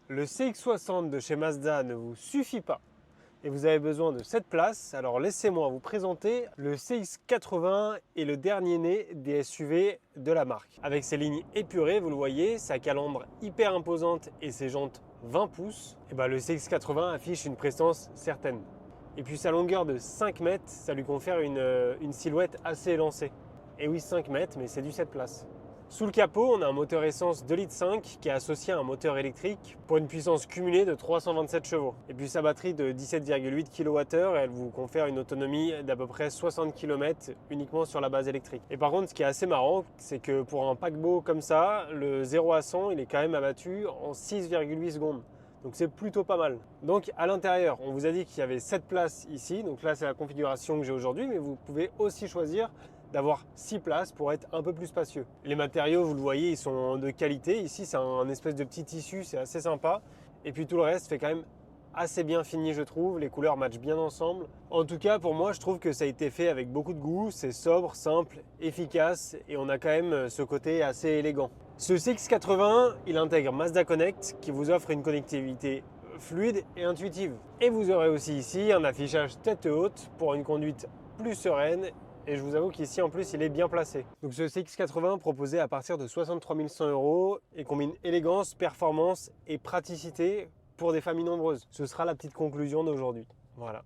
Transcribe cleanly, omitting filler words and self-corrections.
Le CX-60 de chez Mazda ne vous suffit pas et vous avez besoin de cette place, alors laissez-moi vous présenter le CX-80 et le dernier né des SUV de la marque. Avec ses lignes épurées, vous le voyez, sa calandre hyper imposante et ses jantes 20 pouces, et le CX-80 affiche une prestance certaine. Et puis sa longueur de 5 mètres, ça lui confère une silhouette assez élancée. Et oui, 5 mètres, mais c'est du 7 places. Sous le capot, on a un moteur essence 2,5 litres qui est associé à un moteur électrique pour une puissance cumulée de 327 chevaux. Et puis sa batterie de 17,8 kWh, elle vous confère une autonomie d'à peu près 60 km uniquement sur la base électrique. Et par contre, ce qui est assez marrant, c'est que pour un paquebot comme ça, le 0 à 100, il est quand même abattu en 6,8 secondes. Donc c'est plutôt pas mal. Donc à l'intérieur, on vous a dit qu'il y avait 7 places ici. Donc là, c'est la configuration que j'ai aujourd'hui, mais vous pouvez aussi choisir d'avoir 6 places pour être un peu plus spacieux. Les matériaux, vous le voyez, ils sont de qualité. Ici, c'est un espèce de petit tissu, c'est assez sympa. Et puis tout le reste fait quand même assez bien fini, je trouve. Les couleurs matchent bien ensemble. En tout cas, pour moi, je trouve que ça a été fait avec beaucoup de goût. C'est sobre, simple, efficace et on a quand même ce côté assez élégant. Ce CX-80, il intègre Mazda Connect qui vous offre une connectivité fluide et intuitive. Et vous aurez aussi ici un affichage tête haute pour une conduite plus sereine. Et je vous avoue qu'ici, en plus, il est bien placé. Donc ce CX-80 proposé à partir de 63 100 € et combine élégance, performance et praticité pour des familles nombreuses. Ce sera la petite conclusion d'aujourd'hui. Voilà.